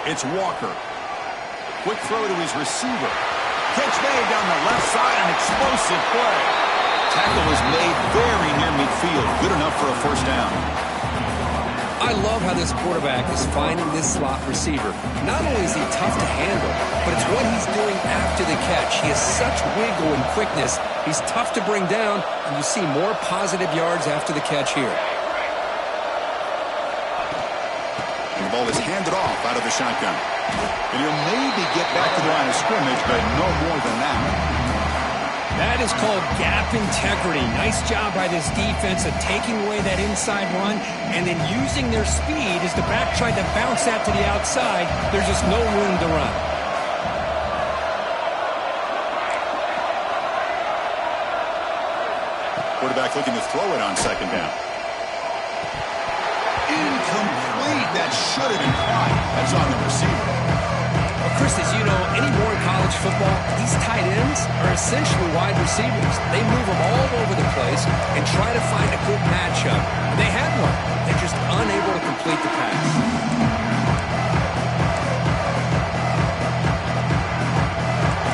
It's Walker. Quick throw to his receiver. Catch made down the left side, an explosive play. Tackle was made very near midfield. Good enough for a first down. I love how this quarterback is finding this slot receiver. Not only is he tough to handle, but it's what he's doing after the catch. He has such wiggle and quickness. He's tough to bring down, and you see more positive yards after the catch here. And the ball is handed off out of the shotgun. And he'll maybe get back to the line of scrimmage, but no more than that. That is called gap integrity. Nice job by this defense of taking away that inside run and then using their speed as the back tried to bounce that to the outside. There's just no room to run. Quarterback looking to throw it on second down. Incomplete. That should have been caught. That's on the receiver. Well, Chris, as you know, anymore in college football, these tight ends are essentially wide receivers. They move them all over the place and try to find a good matchup. And they had one. They're just unable to complete the pass.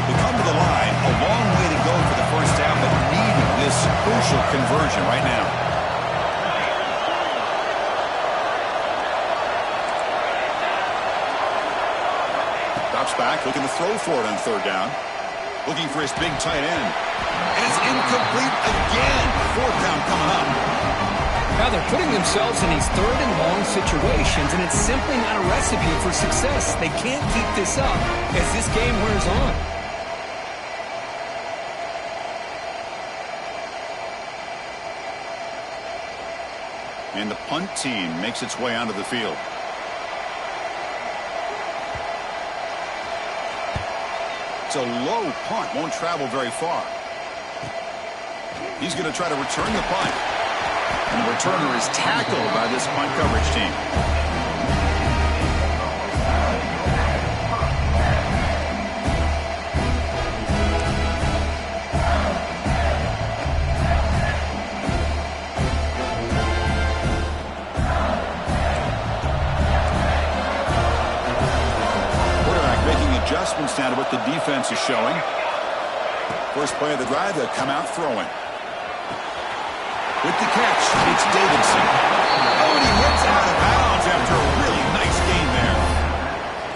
They come to the line. A long way to go for the first down, but needing this crucial conversion right now. Back, looking to throw for it on third down. Looking for his big tight end. And it's incomplete again. Fourth down coming up. Now they're putting themselves in these third and long situations, and it's simply not a recipe for success. They can't keep this up as this game wears on. And the punt team makes its way onto the field. It's a low punt, won't travel very far. He's going to try to return the punt. And the returner is tackled by this punt coverage team. Adjustments now to what the defense is showing. First play of the drive, they'll come out throwing. With the catch, it's Davidson. Oh, and he hits out of bounds after a really nice game there.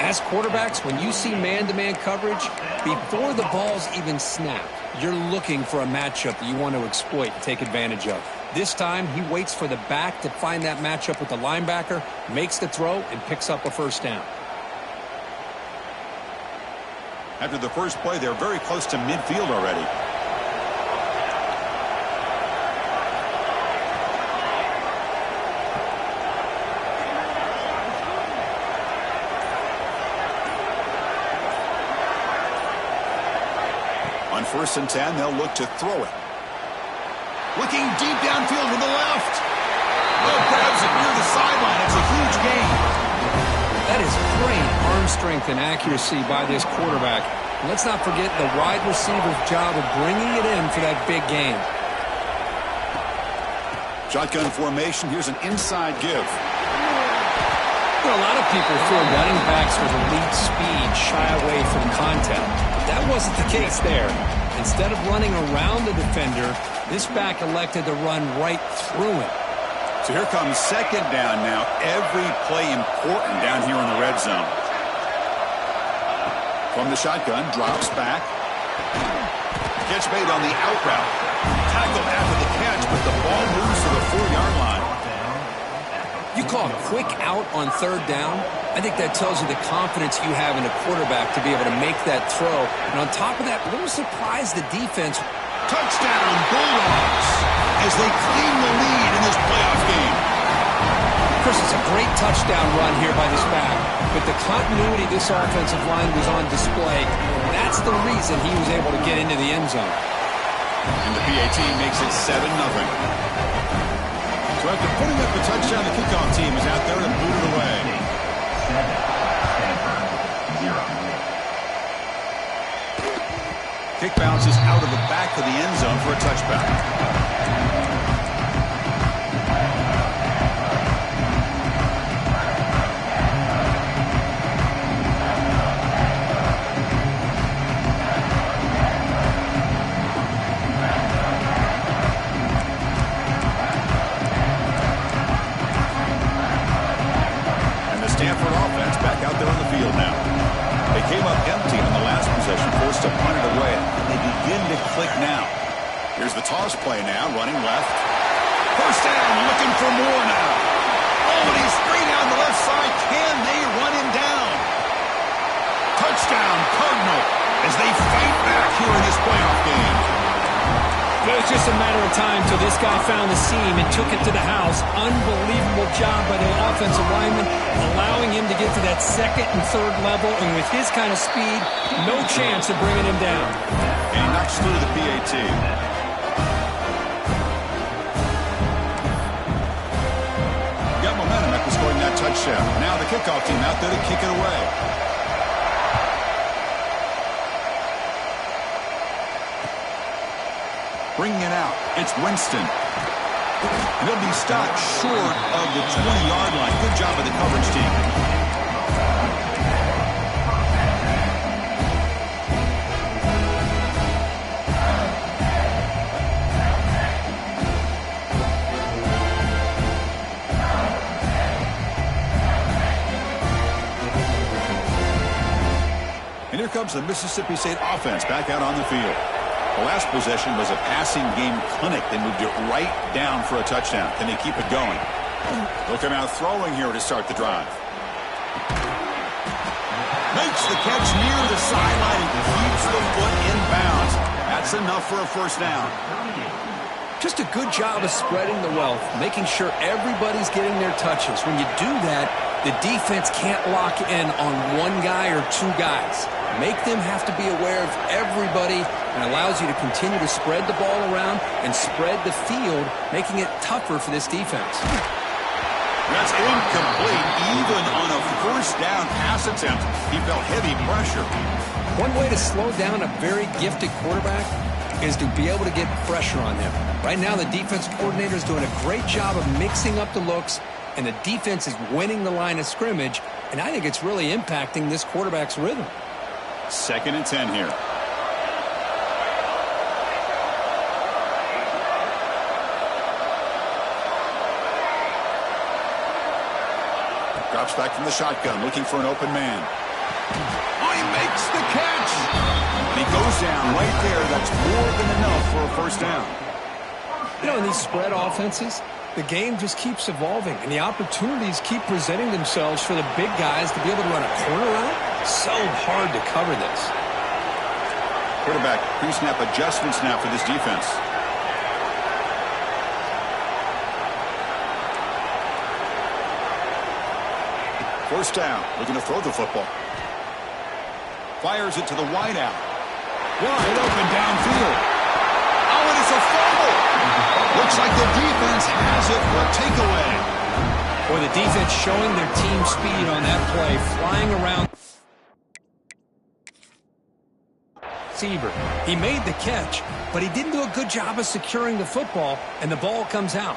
As quarterbacks, when you see man-to-man coverage, before the ball's even snapped, you're looking for a matchup that you want to exploit and take advantage of. This time, he waits for the back to find that matchup with the linebacker, makes the throw, and picks up a first down. After the first play, they're very close to midfield already. On 1st and 10, they'll look to throw it. Looking deep downfield to the left. Oh, grabs it near the sideline. It's a huge gain. That is great arm strength and accuracy by this quarterback. And let's not forget the wide receiver's job of bringing it in for that big game. Shotgun formation. Here's an inside give. You know, a lot of people feel running backs with elite speed shy away from contact. That wasn't the case there. Instead of running around the defender, this back elected to run right through him. So here comes second down now. Every play important down here in the red zone. From the shotgun, drops back. Catch made on the out route. Tackled after the catch, but the ball moves to the 4-yard line. You call a quick out on third down? I think that tells you the confidence you have in a quarterback to be able to make that throw. And on top of that, a little surprised the defense. Touchdown, Bulldogs, as they claim the lead in this playoff game. Chris, it's a great touchdown run here by this back, but the continuity of this offensive line was on display. That's the reason he was able to get into the end zone. And the PAT makes it 7-0. So after putting up the touchdown, the kickoff team is out there to boot it away. 7-0. Kick bounces out of the back of the end zone for a touchback. chance to punt it away. And they begin to click now. Here's the toss play now, running left. First down, looking for more now. Oh, and he's free down the left side. Can they run him down? Touchdown, Cardinal, as they fight back here in this playoff game. It was just a matter of time till this guy found the seam and took it to the house. Unbelievable job by the offensive lineman, allowing him to get to that second and third level, and with his kind of speed, no chance of bringing him down. And he knocks through the PAT. Got momentum after scoring that touchdown. Now the kickoff team out there to kick it away. Bringing it out, it's Winston. And he'll be stopped short of the 20-yard line. Good job of the coverage team. And here comes the Mississippi State offense back out on the field. The last possession was a passing game clinic. They moved it right down for a touchdown. Can they keep it going? They'll come out throwing here to start the drive. Makes the catch near the sideline and keeps the foot in bounds. That's enough for a first down. Just a good job of spreading the wealth, making sure everybody's getting their touches. When you do that, the defense can't lock in on one guy or two guys. Make them have to be aware of everybody, and allows you to continue to spread the ball around and spread the field, making it tougher for this defense. That's incomplete. Even on a first down pass attempt, he felt heavy pressure. One way to slow down a very gifted quarterback is to be able to get pressure on him. Right now, the defense coordinator is doing a great job of mixing up the looks, and the defense is winning the line of scrimmage, and I think it's really impacting this quarterback's rhythm. 2nd and 10 here. Drops back from the shotgun, looking for an open man. Oh, he makes the catch! And he goes down right there. That's more than enough for a first down. You know, in these spread offenses, the game just keeps evolving, and the opportunities keep presenting themselves for the big guys to be able to run a corner out. So hard to cover this. Quarterback pre-snap adjustments now for this defense. First down, looking to throw the football. Fires it to the wideout. Wide open downfield. Oh, and it's a fumble. Looks like the defense has it for a takeaway. Or the defense showing their team speed on that play, flying around. Receiver. He made the catch, but he didn't do a good job of securing the football, and the ball comes out.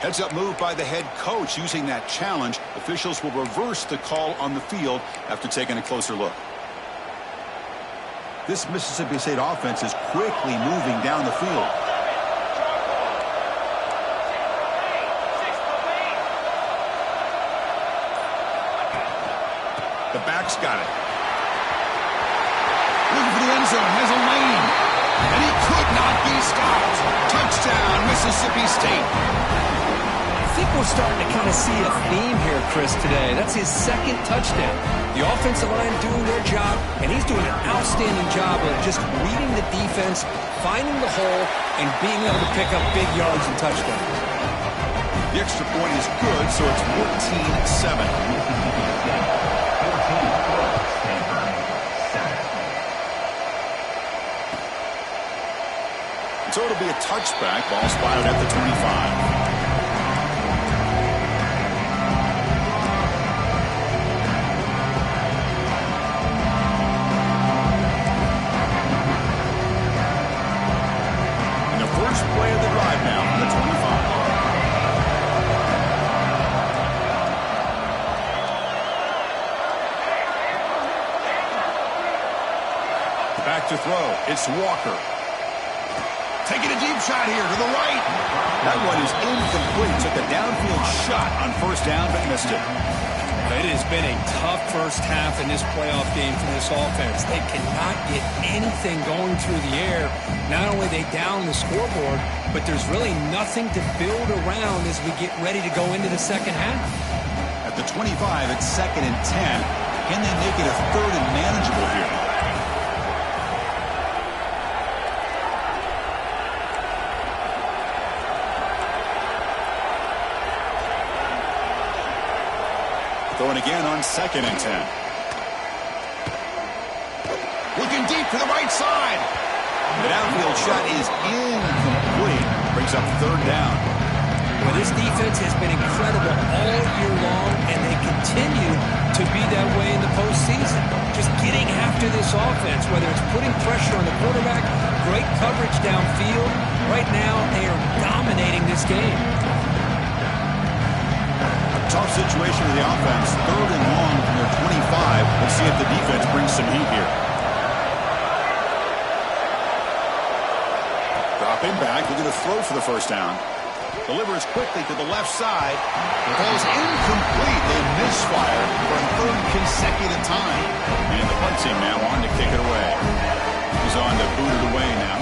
Heads-up move by the head coach using that challenge. Officials will reverse the call on the field after taking a closer look. This Mississippi State offense is quickly moving down the field. The back's got it. Looking for the end zone, has a lane. And he could not be stopped. Touchdown, Mississippi State. I think we're starting to kind of see a theme here, Chris, today. That's his 2nd touchdown. The offensive line doing their job, and he's doing an outstanding job of just reading the defense, finding the hole, and being able to pick up big yards and touchdowns. The extra point is good, so it's 14-7. So it'll be a touchback. Ball spotted at the 25. And the first play of the drive now on the 25. Back to throw. It's Walker. Taking a deep shot here to the right. That one is incomplete. Took a downfield shot on first down, but missed it. It has been a tough first half in this playoff game for this offense. They cannot get anything going through the air. Not only they down the scoreboard, but there's really nothing to build around as we get ready to go into the second half. At the 25, it's 2nd and 10. Can they make it a 3rd and manageable here? Going again on 2nd and 10. Looking deep to the right side. The downfield shot is incomplete. Brings up 3rd down. Well, this defense has been incredible all year long, and they continue to be that way in the postseason. Just getting after this offense, whether it's putting pressure on the quarterback, great coverage downfield. Right now, they are dominating this game. Tough situation for the offense. 3rd and long from their 25. Let's see if the defense brings some heat here. Dropping back, looking to throw for the first down. Delivers quickly to the left side. It falls incomplete. They misfire for a 3rd consecutive time. And the punt team now on to kick it away. He's on to boot it away now.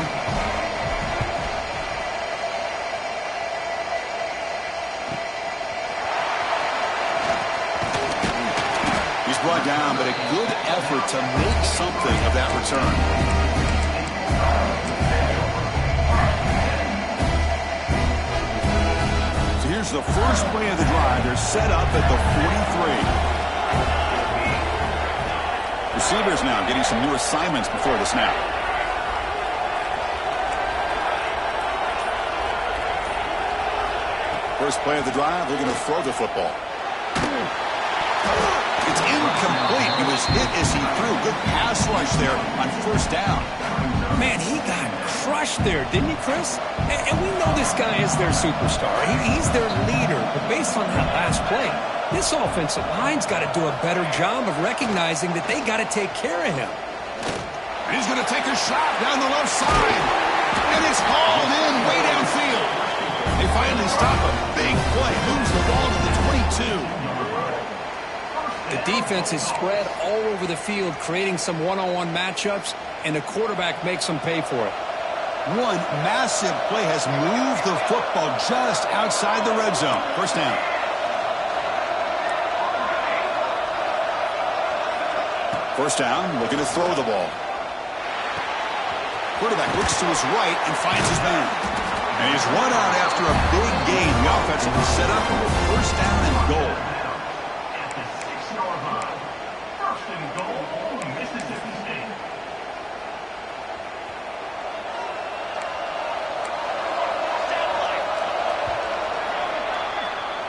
He's brought down, but a good effort to make something of that return. Here's the first play of the drive. They're set up at the 43. Receivers now getting some new assignments before the snap. First play of the drive, they're going to throw the football. It's incomplete. He was hit as he threw. Good pass rush there on first down. Man, he got crushed there, didn't he, Chris? And we know this guy is their superstar. He's their leader. But based on that last play, this offensive line's got to do a better job of recognizing that they got to take care of him. And he's going to take a shot down the left side. And it's hauled in way downfield. They finally stop a big play. Moves the ball to the 22. The defense is spread all over the field, creating some one-on-one matchups, and the quarterback makes them pay for it. One massive play has moved the football just outside the red zone. First down. First down, looking to throw the ball. Quarterback looks to his right and finds his man. And he's run out after a big gain. The offense will be set up for first down and goal.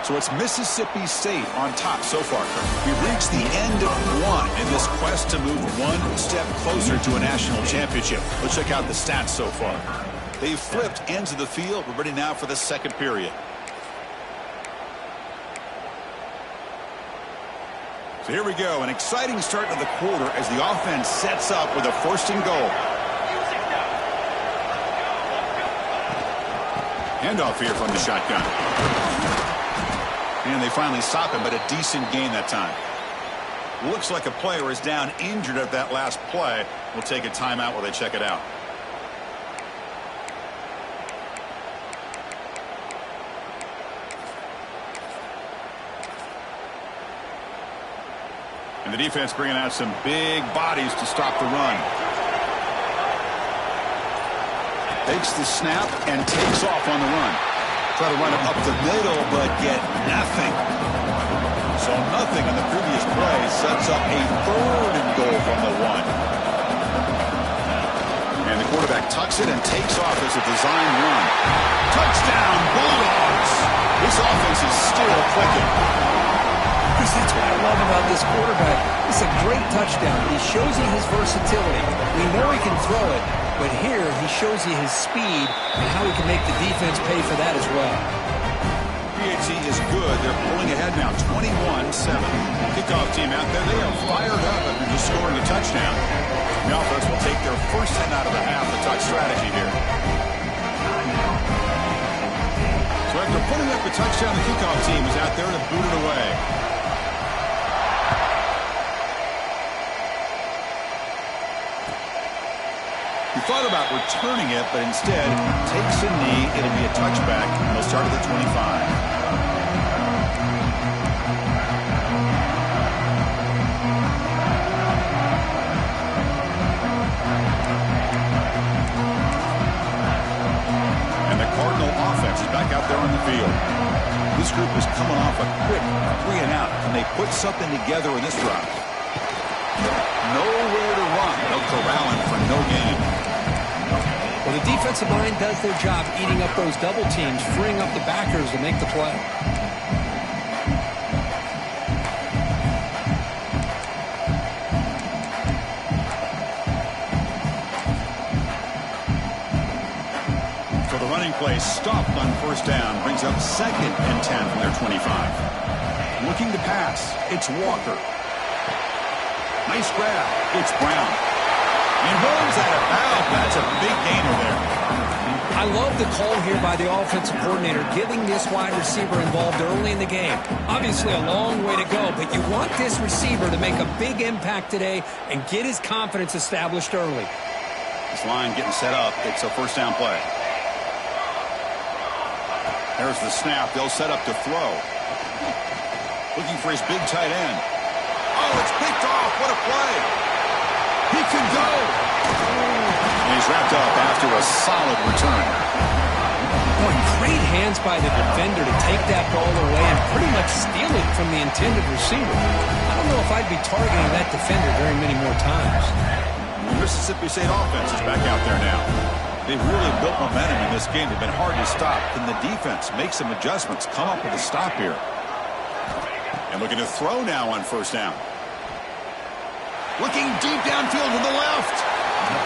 So it's Mississippi State on top so far. We've reached the end of one in this quest to move one step closer to a national championship. Let's check out the stats so far. They've flipped ends of the field. We're ready now for the second period. So here we go. An exciting start to the quarter as the offense sets up with a first and goal. Handoff here from the shotgun. And they finally stop him, but a decent gain that time. Looks like a player is down injured at that last play. We'll take a timeout while they check it out. And the defense bringing out some big bodies to stop the run. Takes the snap and takes off on the run. Try to run it up the middle, but get nothing. So nothing on the previous play sets up a third and goal from the one. And the quarterback tucks it and takes off as a design run. Touchdown, Bulldogs! This offense is still clicking. Chris, that's what I love about this quarterback. It's a great touchdown. He shows you his versatility. We know he can throw it. But here, he shows you his speed and how he can make the defense pay for that as well. PHC is good. They're pulling ahead now, 21-7. Kickoff team out there. They are fired up after just scoring a touchdown. The offense will take their first 10 out of the half. The touch strategy here. They're putting up a touchdown. The kickoff team is out there to boot it away. He thought about returning it, but instead takes a knee. It'll be a touchback, and they'll start at the 25. Offense is back out there on the field. This group is coming off a quick 3-and-out. Can they put something together in this drive? Nowhere to run. They'll corral him for no gain. Well, the defensive line does their job eating up those double teams, freeing up the backers to make the play. Play stopped on first down, brings up 2nd and 10 from their 25. Looking to pass, it's Walker. Nice grab, it's Brown. And Holmes out of bounds. That's a big gainer there. I love the call here by the offensive coordinator, getting this wide receiver involved early in the game. Obviously a long way to go, but you want this receiver to make a big impact today and get his confidence established early. This line getting set up. It's a first down play. There's the snap. They'll set up to throw. Looking for his big tight end. Oh, it's picked off. What a play. He can go. And he's wrapped up after a solid return. Boy, great hands by the defender to take that ball away and pretty much steal it from the intended receiver. I don't know if I'd be targeting that defender very many more times. The Mississippi State offense is back out there now. They've really built momentum in this game. They've been hard to stop. Can the defense make some adjustments, come up with a stop here? And looking to throw now on first down. Looking deep downfield to the left.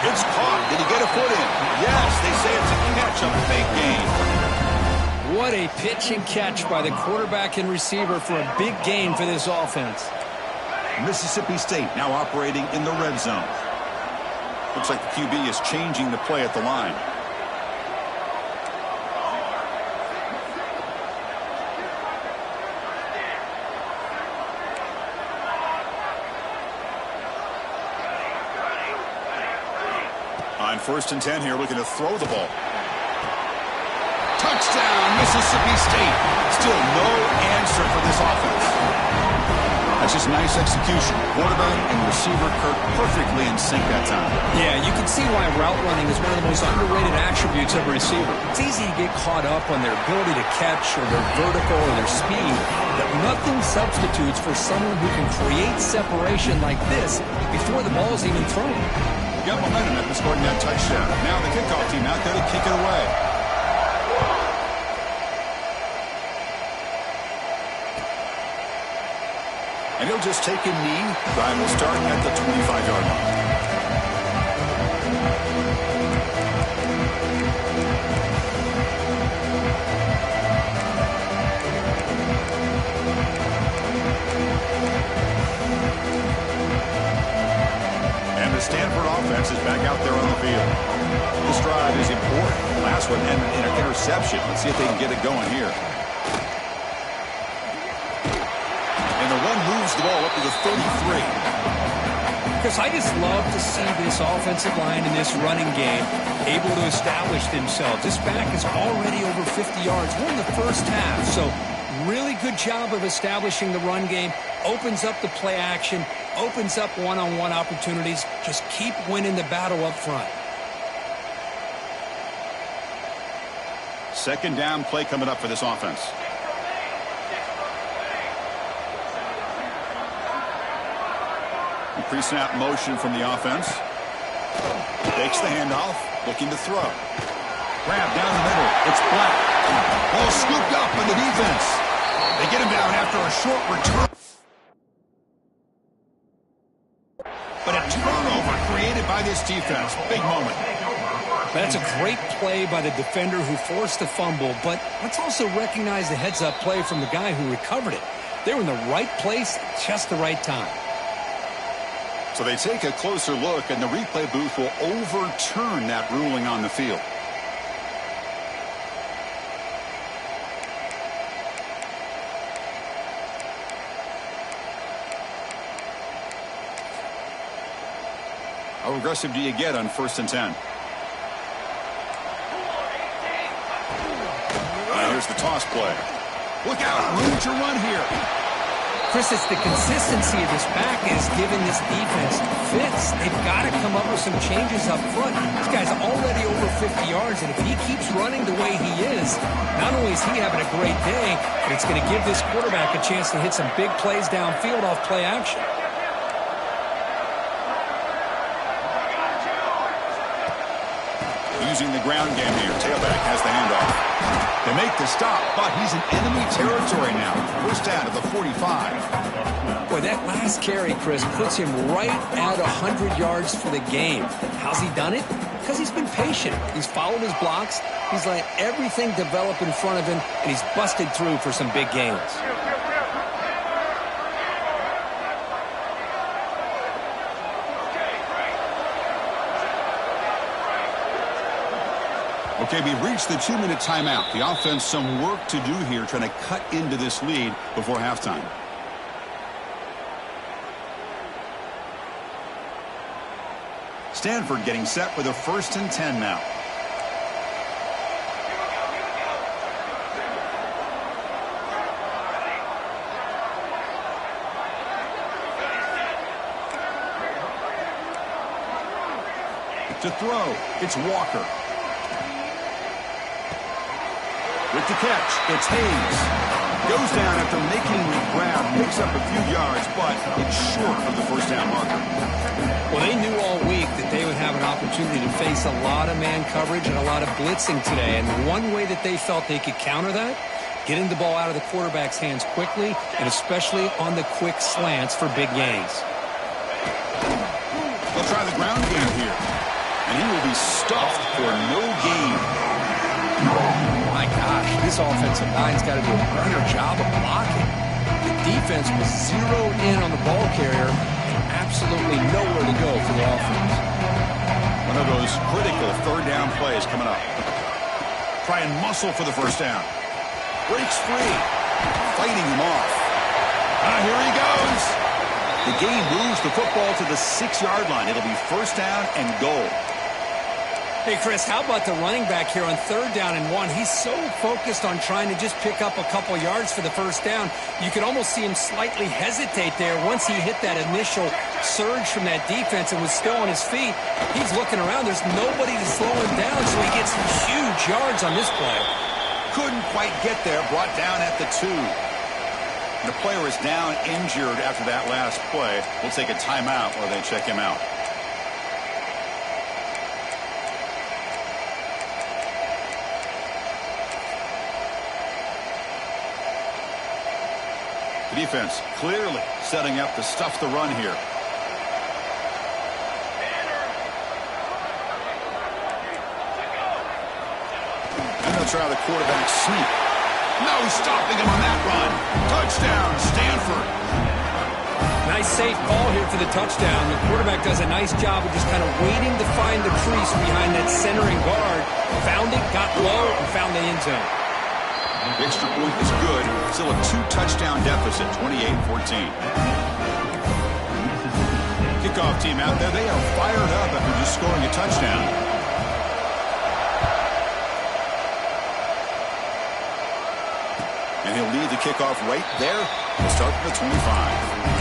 It's caught. Did he get a foot in? Yes, they say it's a catch, a big gain. What a pitch and catch by the quarterback and receiver for a big gain for this offense. Mississippi State now operating in the red zone. Looks like the QB is changing the play at the line. On 1st and 10 here, looking to throw the ball. Touchdown, Mississippi State. Still no answer for this offense. That's just nice execution. Quarterback and receiver Kirk perfectly in sync that time. Yeah, you can see why route running is one of the most underrated attributes of a receiver. It's easy to get caught up on their ability to catch or their vertical or their speed, but nothing substitutes for someone who can create separation like this before the ball is even thrown. Got momentum after scoring that touchdown. Now the kickoff team out there to kick it away. And he'll just take a knee. Drive will start at the 25-yard line. And the Stanford offense is back out there on the field. This drive is important. Last one ended in an interception. Let's see if they can get it going here. And the run moves the ball up to the 33. Because I just love to see this offensive line in this running game able to establish themselves. This back is already over 50 yards. We're in the first half, so really good job of establishing the run game. Opens up the play action, opens up one-on-one opportunities. Just keep winning the battle up front. Second down play coming up for this offense. Pre-snap motion from the offense. Takes the handoff, looking to throw. Grab down the middle. It's Black. Ball scooped up by the defense. They get him down after a short return. But a turnover created by this defense. Big moment. That's a great play by the defender who forced the fumble, but let's also recognize the heads-up play from the guy who recovered it. They were in the right place at just the right time. So they take a closer look, and the replay booth will overturn that ruling on the field. How aggressive do you get on 1st and 10? Here's the toss play. Look out, room to run here. Chris, it's the consistency of this back is giving this defense fits. They've got to come up with some changes up front. This guy's already over 50 yards, and if he keeps running the way he is, not only is he having a great day, but it's going to give this quarterback a chance to hit some big plays downfield off play action. Using the ground game here. Tailback has the handoff. They make the stop, but he's in enemy territory now. 1st down to the 45. Boy, that last carry, Chris, puts him right at 100 yards for the game. How's he done it? Because he's been patient. He's followed his blocks. He's let everything develop in front of him, and he's busted through for some big gains. Okay, we've reached the 2-minute timeout. The offense some work to do here, trying to cut into this lead before halftime. Stanford getting set with a 1st and 10 now. To throw, it's Walker. With the catch, it's Hayes. Goes down after making the grab, picks up a few yards, but it's short of the 1st down marker. Well, they knew all week that they would have an opportunity to face a lot of man coverage and a lot of blitzing today. And one way that they felt they could counter that, getting the ball out of the quarterback's hands quickly, and especially on the quick slants for big gains. They'll try the ground game here. And he will be stuffed for no gain. My gosh, this offensive line's got to do a better job of blocking. The defense was zeroed in on the ball carrier and absolutely nowhere to go for the offense. One of those critical 3rd down plays coming up. Try and muscle for the 1st down. Breaks free. Fighting him off. Here he goes. The game moves the football to the 6-yard line. It'll be 1st down and goal. Hey, Chris, how about the running back here on 3rd down and 1? He's so focused on trying to just pick up a couple yards for the 1st down. You could almost see him slightly hesitate there once he hit that initial surge from that defense and was still on his feet. He's looking around. There's nobody to slow him down, so he gets huge yards on this play. Couldn't quite get there. Brought down at the 2. The player is down injured after that last play. We'll take a timeout while they check him out. The defense clearly setting up to stuff the run here. And they'll try the quarterback sneak. No stopping him on that run. Touchdown, Stanford. Nice safe ball here for the touchdown. The quarterback does a nice job of just kind of waiting to find the crease behind that centering guard. Found it, got low, and found the end zone. The extra point is good. Still a 2-touchdown deficit, 28-14. Kickoff team out there. They are fired up after just scoring a touchdown. And he'll lead the kickoff right there. We'll start from the 25.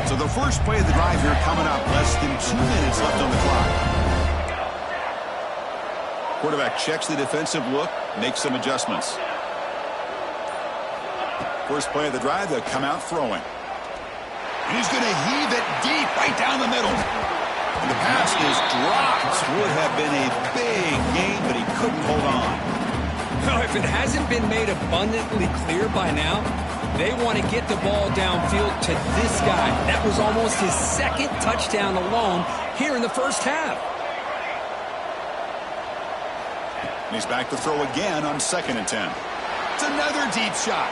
So the first play of the drive here coming up. Less than 2 minutes left on the clock. Quarterback checks the defensive look, makes some adjustments. First play of the drive, they'll come out throwing. And he's going to heave it deep right down the middle. And the pass is dropped. Would have been a big game, but he couldn't hold on. Well, if it hasn't been made abundantly clear by now, they want to get the ball downfield to this guy. That was almost his 2nd touchdown alone here in the first half. And he's back to throw again on 2nd and 10. It's another deep shot.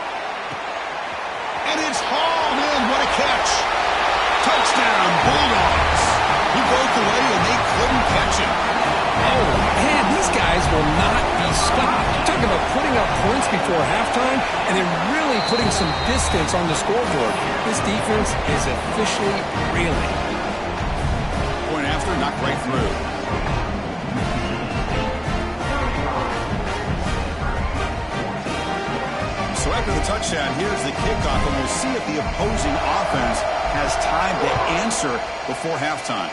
And it's hauled in. What a catch. Touchdown, Bulldogs. He broke away and they couldn't catch him. Oh, man, these guys will not be stopped. Talk about putting up points before halftime and then really putting some distance on the scoreboard. This defense is officially reeling. Point after, knocked right through. So after the touchdown, here's the kickoff, and we'll see if the opposing offense has time to answer before halftime.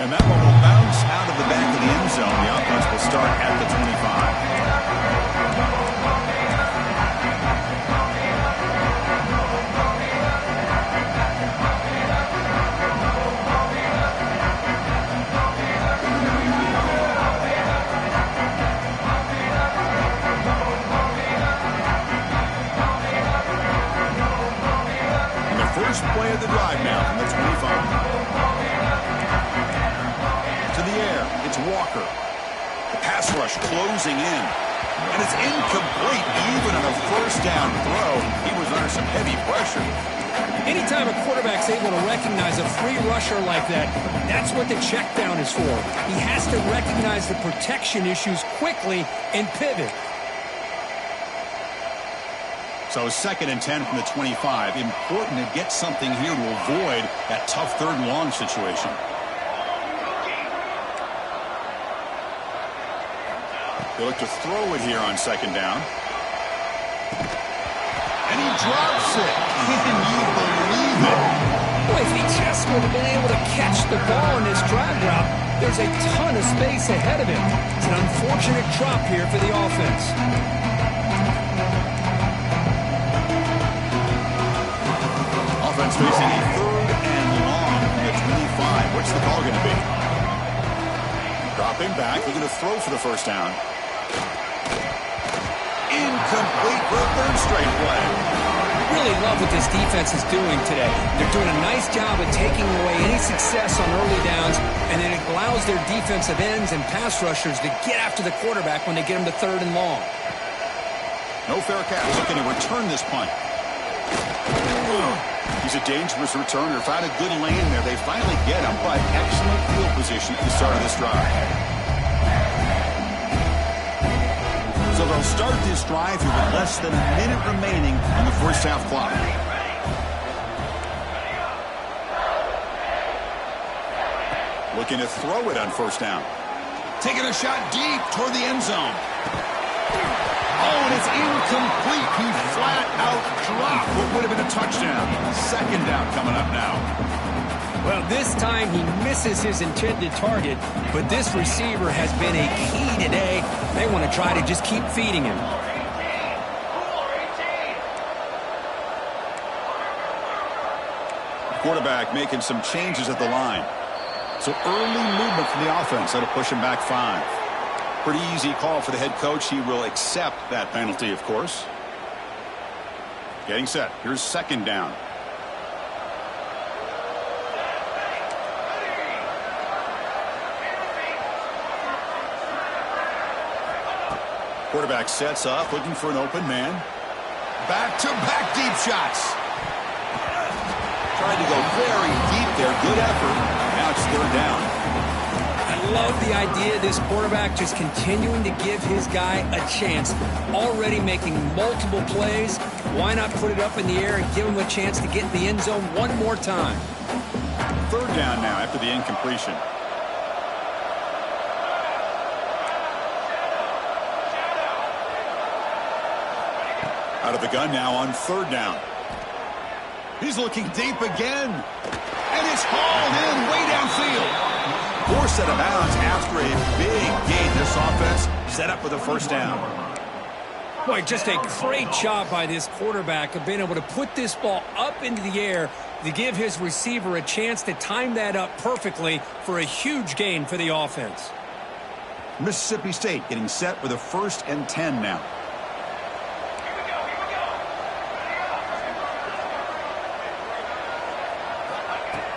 And that one will bounce out of the back of the end zone. The offense will start at the 25. First play of the drive now from the 25. To the air, it's Walker. The pass rush closing in. And it's incomplete even on a first down throw. He was under some heavy pressure. Anytime a quarterback's able to recognize a free rusher like that, that's what the check down is for. He has to recognize the protection issues quickly and pivot. So 2nd and 10 from the 25. Important to get something here to avoid that tough 3rd and long situation. They look to throw it here on 2nd down. And he drops it. Can you believe it? Boy, if he just would have been able to catch the ball in this drag route, there's a ton of space ahead of him. It's an unfortunate drop here for the offense. Offense facing a 3rd and long from the 25. What's the call going to be? Dropping back. He's going to throw for the first down. Incomplete for a 3rd straight play. Really love what this defense is doing today. They're doing a nice job of taking away any success on early downs, and then it allows their defensive ends and pass rushers to get after the quarterback when they get him to 3rd and long. No fair catch. Looking to return this punt. He's a dangerous returner. Found a good lane there. They finally get him, but excellent field position at the start of this drive. So they'll start this drive here with less than a minute remaining on the first half clock. Looking to throw it on first down. Taking a shot deep toward the end zone. Oh, and it's incomplete. He flat out dropped what would have been a touchdown. 2nd down coming up now. Well, this time he misses his intended target, but this receiver has been a key today. They want to try to just keep feeding him. Quarterback making some changes at the line. So early movement from the offense that'll push him back 5. Pretty easy call for the head coach. He will accept that penalty, of course. Getting set. Here's 2nd down. Quarterback sets up, looking for an open man. Back-to-back deep shots. Tried to go very deep there. Good effort. Now it's 3rd down. I love the idea of this quarterback just continuing to give his guy a chance. Already making multiple plays. Why not put it up in the air and give him a chance to get in the end zone one more time? 3rd down now after the incompletion. Out of the gun now on 3rd down. He's looking deep again. And it's hauled in way downfield. Forced out of bounds after a big gain. This offense set up with a first down. Boy, just a great job by this quarterback of being able to put this ball up into the air to give his receiver a chance to time that up perfectly for a huge gain for the offense. Mississippi State getting set with a 1st and 10 now.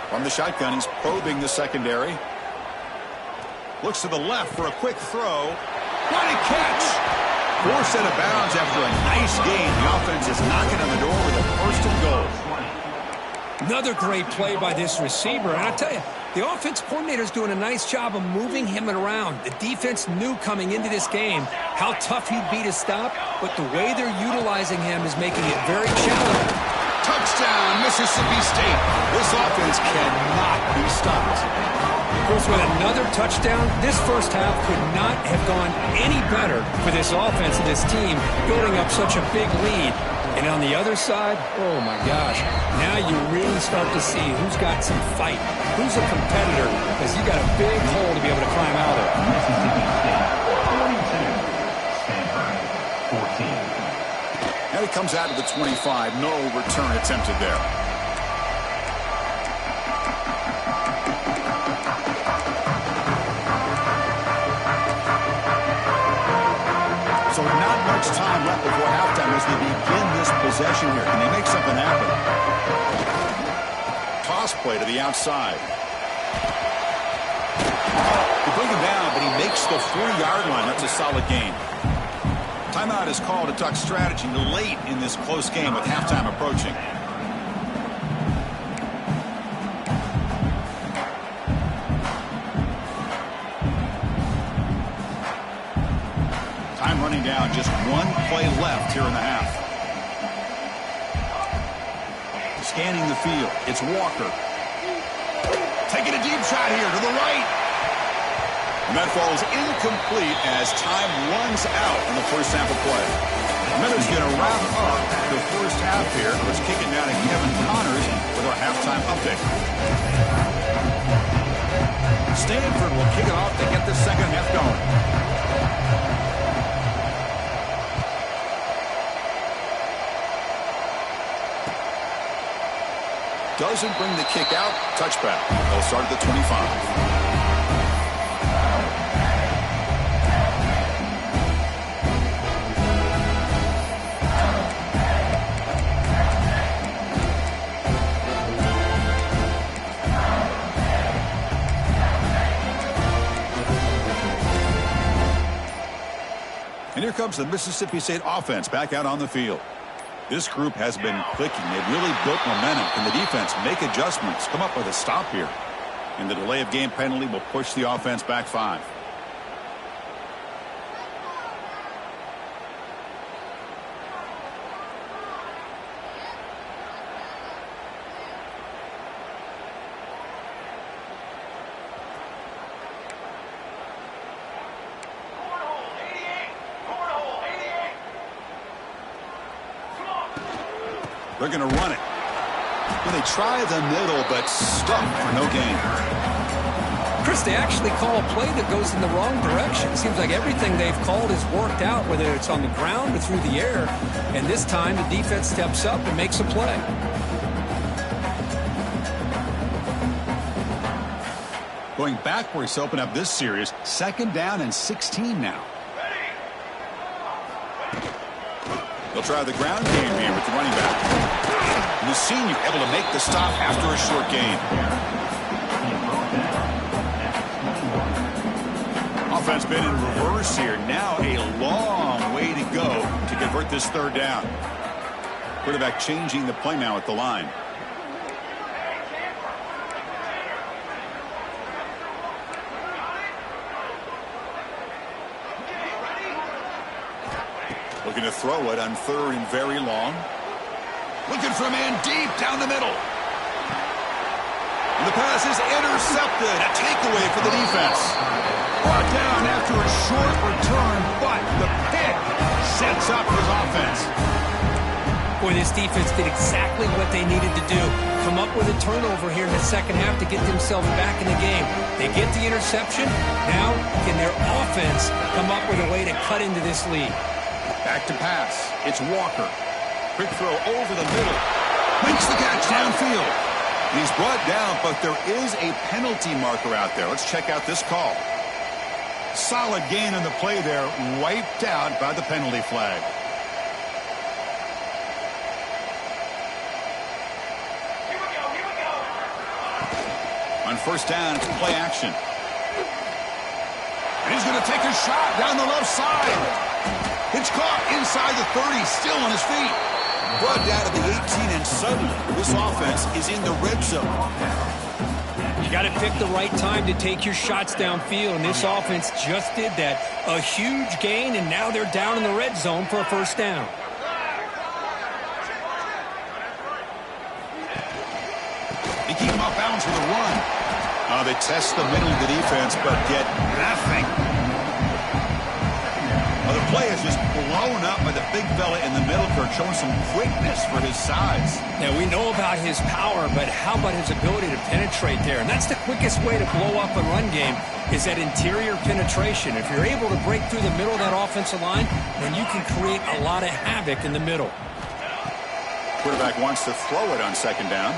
From the shotgun, he's probing the secondary. Looks to the left for a quick throw. What a catch! Forced out of bounds after a nice gain. The offense is knocking on the door with a 1st and goal. Another great play by this receiver. And I tell you, The offense coordinator's doing a nice job of moving him around. The defense knew coming into this game how tough he'd be to stop, but the way they're utilizing him is making it very challenging. Touchdown, Mississippi State. This offense cannot be stopped. Of course, with another touchdown, this first half could not have gone any better for this offense and this team, building up such a big lead. And on the other side, oh my gosh, now you really start to see who's got some fight, who's a competitor, because you got a big hole to be able to climb out of. Mississippi State, 42, Stanford, 14. And it comes out of the 25. No return attempted there. So not much time left before halftime as they begin this possession here. Can they make something happen? Toss play to the outside. They bring him down, but he makes the 4-yard line. That's a solid gain. Timeout is called to talk strategy late in this close game with halftime approaching. Time running down, just one play left here in the half. Scanning the field, it's Walker. Taking a deep shot here to the right. And that falls incomplete as time runs out in the first half of play. Miller's going to wrap up the first half here. Let's kick it down to Kevin Connors with our halftime update. Stanford will kick it off to get the second half going. Doesn't bring the kick out. Touchback. They'll start at the 25. And here comes the Mississippi State offense back out on the field. This group has been clicking. They've really built momentum. Can the defense make adjustments? Come up with a stop here. And the delay of game penalty will push the offense back 5. They're going to run it. Well, they try the middle, but stuck for no gain. Chris, they actually call a play that goes in the wrong direction. It seems like everything they've called has worked out, whether it's on the ground or through the air. And this time, the defense steps up and makes a play. Going backwards to open up this series, 2nd down and 16 now. They'll try the ground game here with the running back. And the senior able to make the stop after a short gain. Offense been in reverse here. Now a long way to go to convert this 3rd down. Quarterback changing the play now at the line. Looking to throw it on 3rd and very long. Looking for a man deep down the middle. And the pass is intercepted. A takeaway for the defense. Brought down after a short return, but the pick sets up his offense. Boy, this defense did exactly what they needed to do. Come up with a turnover here in the second half to get themselves back in the game. They get the interception. Now, can their offense come up with a way to cut into this lead? Back to pass. It's Walker. Quick throw over the middle. Makes the catch downfield. He's brought down, but there is a penalty marker out there. Let's check out this call. Solid gain in the play there. Wiped out by the penalty flag. Here we go. On 1st down, it's play action. And he's going to take a shot down the left side. It's caught inside the 30, still on his feet. Brought down to the 18, and suddenly this offense is in the red zone. You got to pick the right time to take your shots downfield, and this offense just did that. A huge gain, and now they're down in the red zone for a first down. They keep him off bounds with a run. They test the middle of the defense, but get nothing. The play is just blown up by the big fella in the middle, showing some quickness for his size. Yeah, we know about his power, but how about his ability to penetrate there? And that's the quickest way to blow up a run game, is that interior penetration. If you're able to break through the middle of that offensive line, then you can create a lot of havoc in the middle. Quarterback wants to throw it on second down.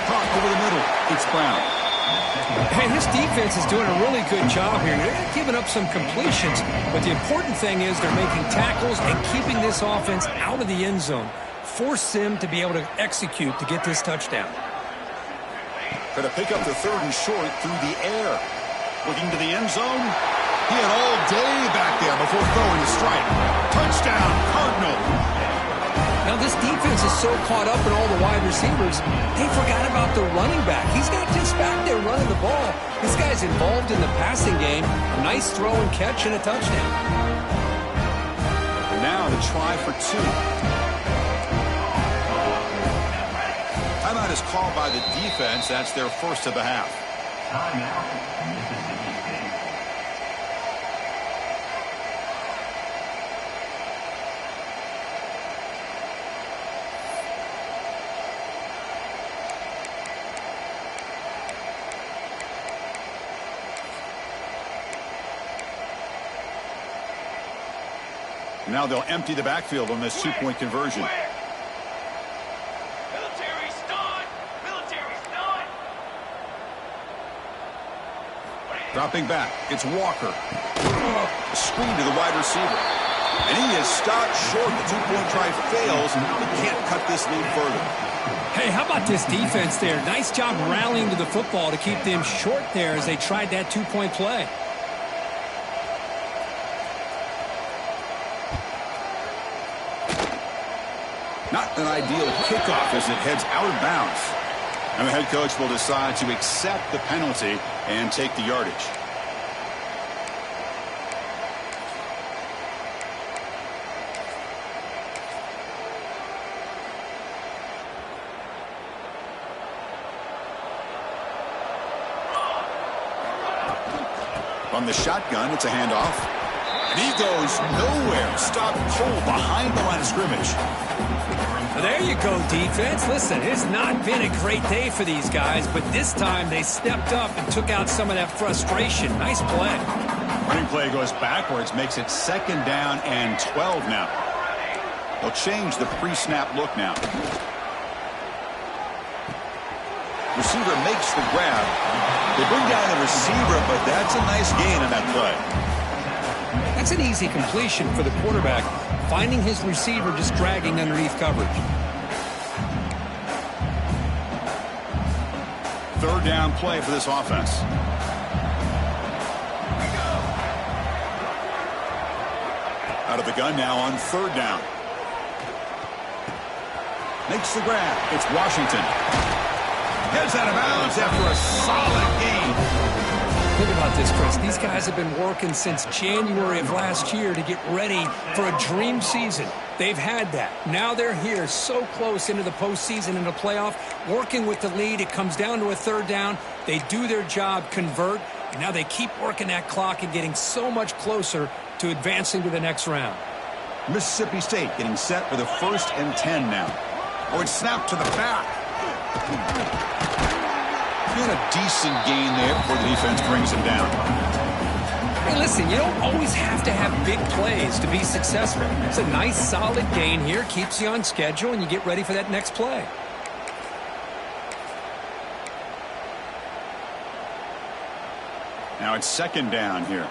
Caught over the middle. It's Brown. Hey, this defense is doing a really good job here. They're giving up some completions, but the important thing is they're making tackles and keeping this offense out of the end zone. Force them to be able to execute to get this touchdown. Going to pick up the third and short through the air. Looking to the end zone. He had all day back there before throwing a strike. Touchdown, Cardinal. Now, this defense is so caught up in all the wide receivers, they forgot about the running back. He's not just back there running the ball. This guy's involved in the passing game. Nice throw and catch and a touchdown. And now the try for two. Timeout is called by the defense. That's their first of the half. Timeout, Mississippi State. Now they'll empty the backfield on this two-point conversion. Military's done. Military's done. Dropping back, it's Walker. A screen to the wide receiver. And he is stopped short. The two-point try fails, and he can't cut this lead further. Hey, how about this defense there? Nice job rallying to the football to keep them short there as they tried that two-point play. Not an ideal kickoff as it heads out of bounds. And the head coach will decide to accept the penalty and take the yardage. From the shotgun, it's a handoff. And he goes nowhere. Stopped cold behind the line of scrimmage. There you go, defense. Listen, it's not been a great day for these guys, but this time they stepped up and took out some of that frustration. Nice play. Running play goes backwards, makes it second down and 12 now. They'll change the pre-snap look now. Receiver makes the grab. They bring down the receiver, but that's a nice gain on that play. That's an easy completion for the quarterback, finding his receiver just dragging underneath coverage. Third down play for this offense. Out of the gun now on third down. Makes the grab. It's Washington. Heads out of bounds after a solid gain. Think about this, Chris. These guys have been working since January of last year to get ready for a dream season. They've had that. Now they're here so close into the postseason and the playoff, working with the lead. It comes down to a third down. They do their job, convert, and now they keep working that clock and getting so much closer to advancing to the next round. Mississippi State getting set for the 1st and 10 now. Oh, it's snapped to the back. He had a decent gain there before the defense brings him down. Hey, listen, you don't always have to have big plays to be successful. It's a nice, solid gain here, keeps you on schedule, and you get ready for that next play. Now it's second down here.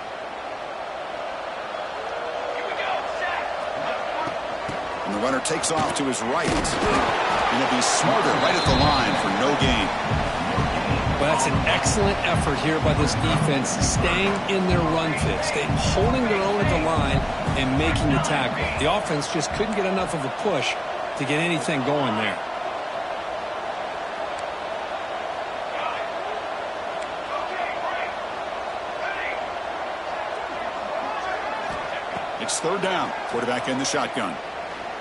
And the runner takes off to his right. And he'll be smarter right at the line for no gain. Well, that's an excellent effort here by this defense, staying in their run fit, staying holding their own at the line and making the tackle. The offense just couldn't get enough of a push to get anything going there. It's third down. Quarterback in the shotgun.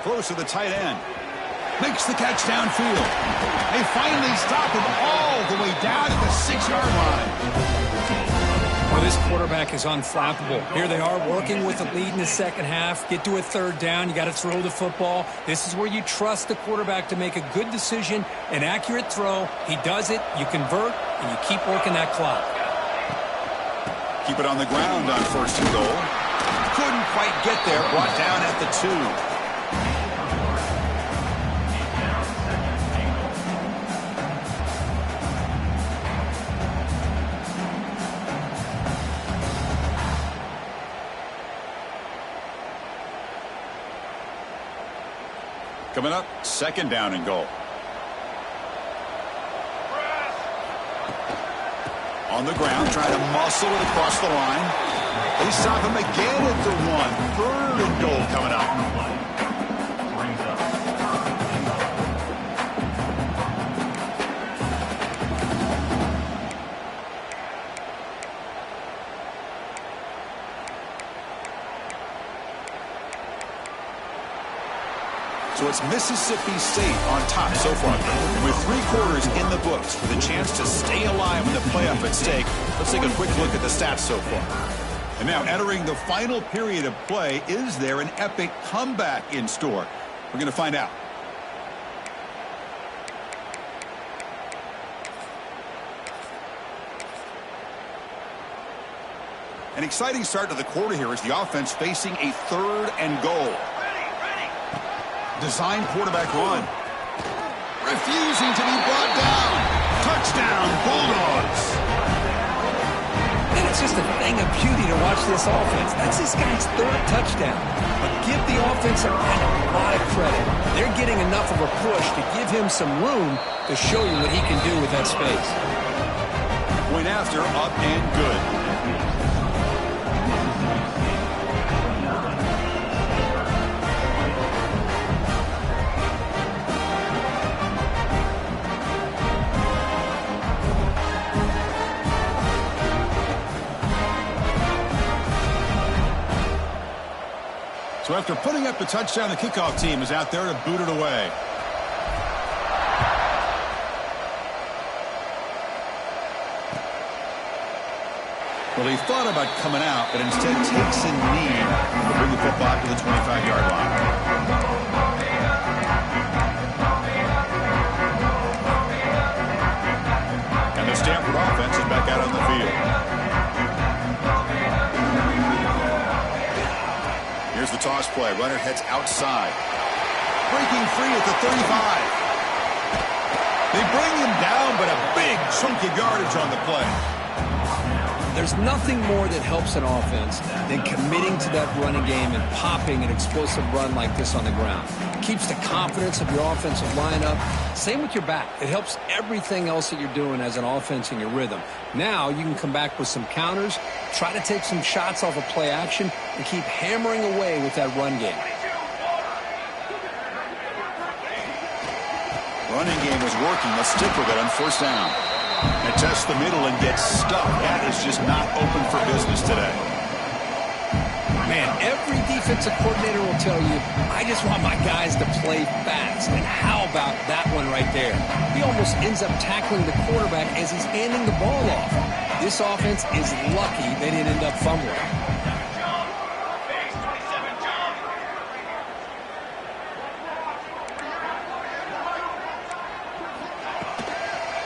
Throws to the tight end. Makes the catch downfield. They finally stop him all the way down at the 6-yard line. Well, this quarterback is unflappable. Here they are working with the lead in the second half. Get to a third down. You got to throw the football. This is where you trust the quarterback to make a good decision, an accurate throw. He does it. You convert, and you keep working that clock. Keep it on the ground on first and goal. Couldn't quite get there. Brought down at the 2. Coming up, second down and goal. On the ground, trying to muscle it across the line. They stop him again at the 1. Third and goal coming up. So it's Mississippi State on top so far. And with 3 quarters in the books with a chance to stay alive with the playoff at stake, let's take a quick look at the stats so far. And now entering the final period of play, is there an epic comeback in store? We're going to find out. An exciting start to the quarter here as the offense facing a third and goal. Design quarterback run. Refusing to be brought down. Touchdown, Bulldogs. And it's just a thing of beauty to watch this offense. That's this guy's third touchdown. But give the offensive line a lot of credit. They're getting enough of a push to give him some room to show you what he can do with that space. Point after, up and good. So after putting up the touchdown, the kickoff team is out there to boot it away. Well, he thought about coming out, but instead takes a knee to bring the football to the 25-yard line. And the Stanford offense is back out on the field. Here's the toss play. Runner heads outside. Breaking free at the 35. They bring him down, but a big chunk of yardage on the play. There's nothing more that helps an offense than committing to that running game and popping an explosive run like this on the ground. It keeps the confidence of your offensive lineup. Same with your back. It helps everything else that you're doing as an offense in your rhythm. Now you can come back with some counters, try to take some shots off of play action, and keep hammering away with that run game. Running game was working. Let's stick with it on first down. And test the middle and get stuck. That is just not open for business today. Man, every defensive coordinator will tell you, I just want my guys to play fast. And how about that one right there? He almost ends up tackling the quarterback as he's handing the ball off. This offense is lucky they didn't end up fumbling.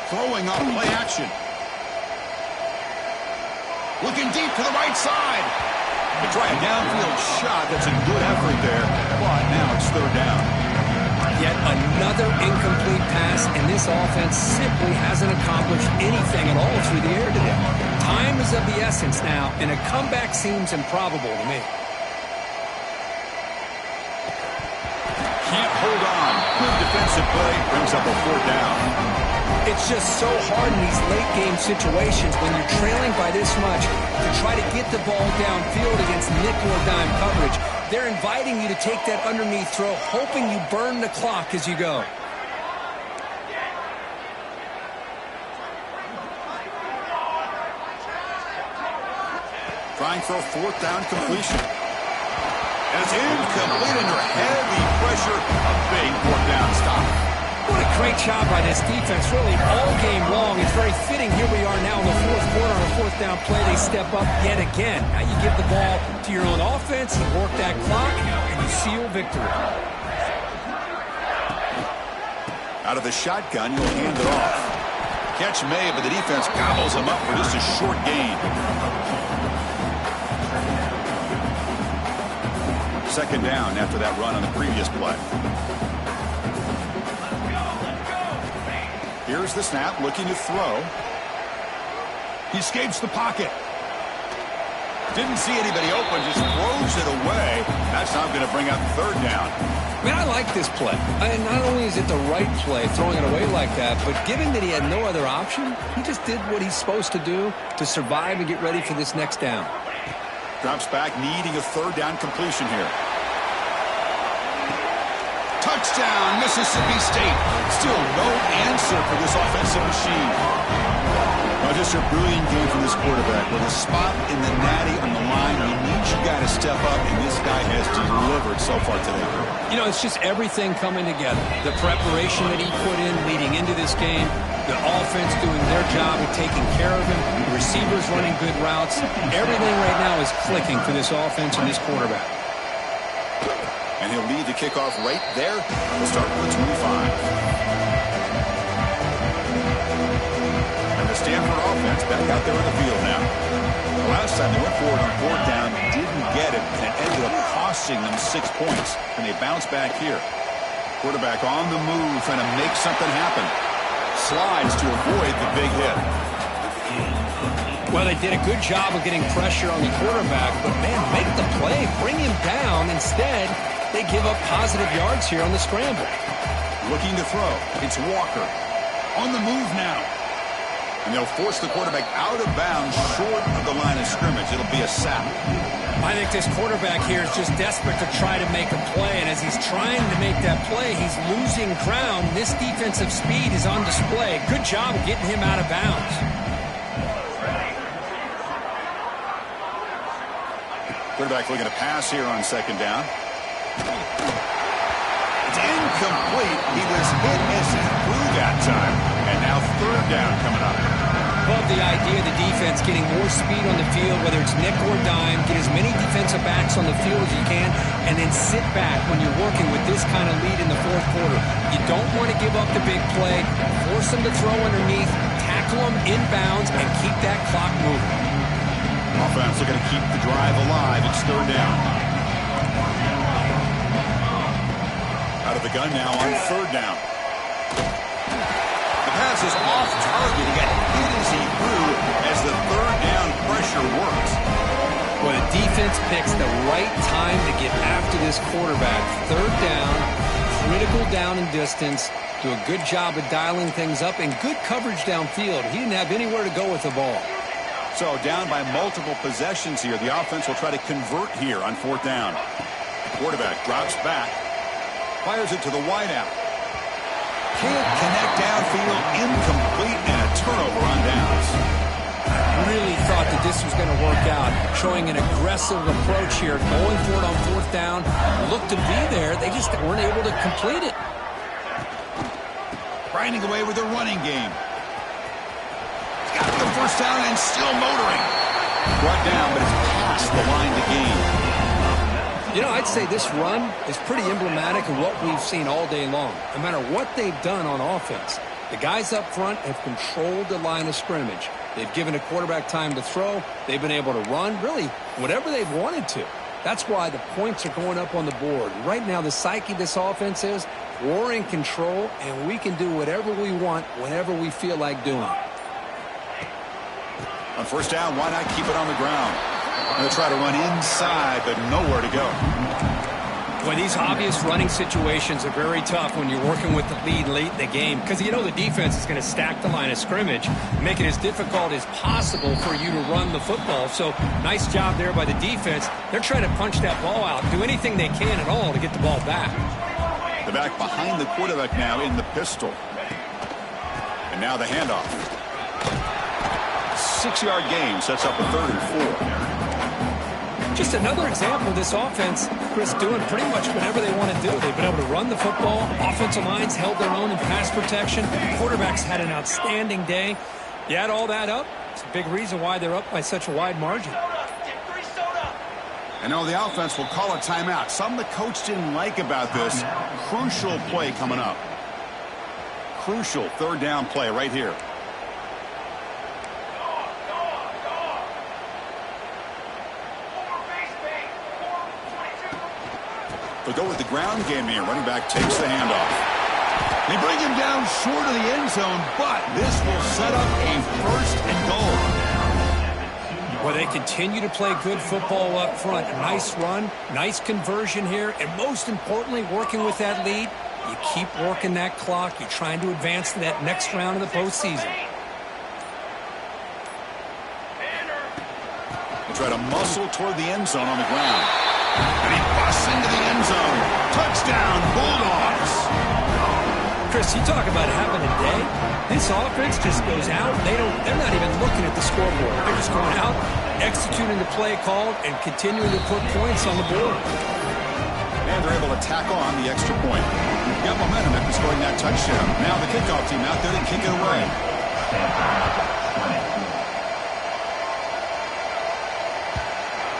Throwing off play action. Looking deep to the right side. They try a downfield shot. That's a good effort there. But now it's third down. Yet another incomplete pass, and this offense simply hasn't accomplished anything at all through the air today. Time is of the essence now, and a comeback seems improbable to me. Can't hold on. Good defensive play. Brings up a fourth down. It's just so hard in these late-game situations when you're trailing by this much to try to get the ball downfield against nickel or dime coverage. They're inviting you to take that underneath throw, hoping you burn the clock as you go. Trying for a fourth down completion. And it's incomplete under heavy pressure. A big fourth down stop. What a great job by this defense, really all game long. It's very fitting. Here we are now in the fourth quarter on a fourth down play. They step up yet again. Now you give the ball to your own offense, you work that clock, and you seal victory. Out of the shotgun, you'll hand it off. Catch made, but the defense gobbles him up for just a short gain. Second down after that run on the previous play. Here's the snap, looking to throw. He escapes the pocket. Didn't see anybody open, just throws it away. That's not going to bring up third down. Man, I like this play. And not only is it the right play, throwing it away like that, but given that he had no other option, he just did what he's supposed to do to survive and get ready for this next down. Drops back, needing a third down completion here. Touchdown, Mississippi State. Still no answer for this offensive machine. Well, just a brilliant game from this quarterback. With a spot in the natty on the line, he needs you guy to step up, and this guy has delivered so far today. You know, it's just everything coming together. The preparation that he put in leading into this game, the offense doing their job of taking care of him, the receivers running good routes. Everything right now is clicking for this offense and this quarterback. And he'll lead the kickoff right there. We'll start with the 25. And the Stanford offense back out there on the field now. The last time they went forward on fourth down, didn't get it, and it ended up costing them 6 points. And they bounce back here. Quarterback on the move, trying to make something happen. Slides to avoid the big hit. Well, they did a good job of getting pressure on the quarterback, but, man, make the play, bring him down. Instead, they give up positive yards here on the scramble. Looking to throw. It's Walker. On the move now. And they'll force the quarterback out of bounds short of the line of scrimmage. It'll be a sack. I think this quarterback here is just desperate to try to make a play, and as he's trying to make that play, he's losing ground. This defensive speed is on display. Good job of getting him out of bounds. Quarterback looking to pass here on second down. It's incomplete. He was hit as he threw that time. And now third down coming up. Love the idea of the defense getting more speed on the field, whether it's nickel or dime, get as many defensive backs on the field as you can, and then sit back when you're working with this kind of lead in the fourth quarter. You don't want to give up the big play, force them to throw underneath, tackle them inbounds, and keep that clock moving. Offense looking to keep the drive alive. It's third down. Out of the gun now on third down. The pass is off target. He got hit as he threw as the third down pressure works. Well, the defense picks the right time to get after this quarterback. Third down, critical down and distance. Do a good job of dialing things up and good coverage downfield. He didn't have anywhere to go with the ball. So down by multiple possessions here. The offense will try to convert here on fourth down. Quarterback drops back. Fires it to the wideout. Can't connect downfield. Incomplete and a turnover on downs. Really thought that this was going to work out. Showing an aggressive approach here. Going for it on fourth down. Looked to be there. They just weren't able to complete it. Grinding away with the running game. Got the first down and still motoring. Brought down, but it's past the line to gain. You know, I'd say this run is pretty emblematic of what we've seen all day long. No matter what they've done on offense, the guys up front have controlled the line of scrimmage. They've given a quarterback time to throw. They've been able to run, really, whatever they've wanted to. That's why the points are going up on the board. Right now, the psyche of this offense is we're in control, and we can do whatever we want whenever we feel like doing it. On first down, why not keep it on the ground? Going to try to run inside, but nowhere to go. Well, these obvious running situations are very tough when you're working with the lead late in the game because you know the defense is going to stack the line of scrimmage, make it as difficult as possible for you to run the football. So nice job there by the defense. They're trying to punch that ball out, do anything they can at all to get the ball back. The back behind the quarterback now in the pistol. And now the handoff. 6-yard gain sets up a 3rd and 4. Just another example of this offense, Chris, doing pretty much whatever they want to do. They've been able to run the football. Offensive lines held their own in pass protection. Quarterbacks had an outstanding day. You add all that up, it's a big reason why they're up by such a wide margin. I know the offense will call a timeout. Something the coach didn't like about this. Crucial play coming up. Crucial 3rd down play right here. They'll go with the ground game here. Running back takes the handoff. They bring him down short of the end zone, but this will set up a 1st and goal. Well, they continue to play good football up front. A nice run, nice conversion here, and most importantly, working with that lead, you keep working that clock. You're trying to advance to that next round of the postseason. They try to muscle toward the end zone on the ground. And he busts into the end zone. Touchdown, Bulldogs. Chris, you talk about having a day. This offense just goes out. They're not even looking at the scoreboard. They're just going out, executing the play called, and continuing to put points on the board. And they're able to tack on the extra point. Got momentum after scoring that touchdown. Now the kickoff team out there to kick it away.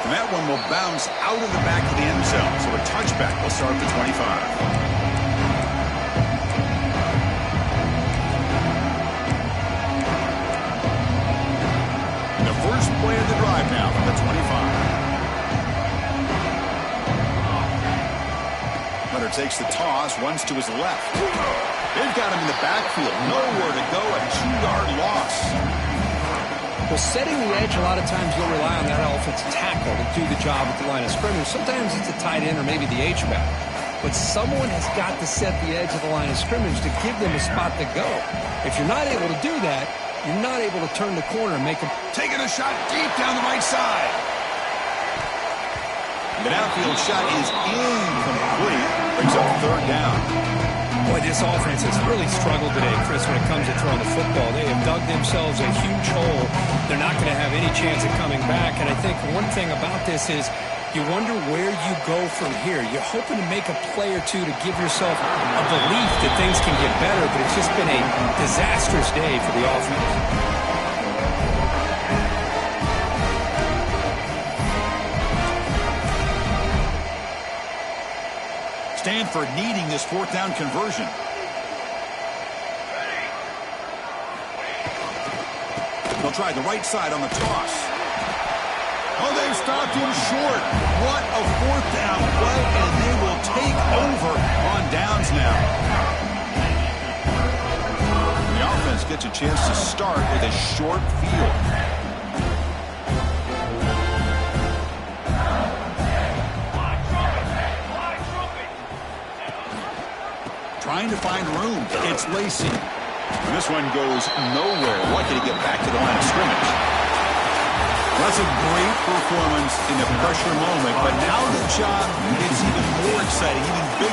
And that one will bounce out of the back of the end zone. So a touchback will start at the 25. The first play of the drive now from the 25. Hunter takes the toss, runs to his left. They've got him in the backfield. Nowhere to go. A 2-yard loss. Well, setting the edge, a lot of times you'll rely on that offensive tackle to do the job at the line of scrimmage. Sometimes it's a tight end or maybe the H-back. But someone has got to set the edge of the line of scrimmage to give them a spot to go. If you're not able to do that, you're not able to turn the corner and make them. Taking a shot deep down the right side. The downfield shot is incomplete. Brings up 3rd down. Boy, this offense has really struggled today, Chris, when it comes to throwing the football. They have dug themselves a huge hole. They're not going to have any chance of coming back. And I think one thing about this is you wonder where you go from here. You're hoping to make a play or two to give yourself a belief that things can get better, but it's just been a disastrous day for the offense. Stanford needing this 4th down conversion. They'll try the right side on the toss. Oh, they've stopped him short. What a 4th down play, and they will take over on downs now. The offense gets a chance to start with a short field. Trying to find room. It's Lacey. And this one goes nowhere. Lucky to get back to the line of scrimmage. That's a great performance in the pressure moment, but now the job gets even more exciting, even bigger.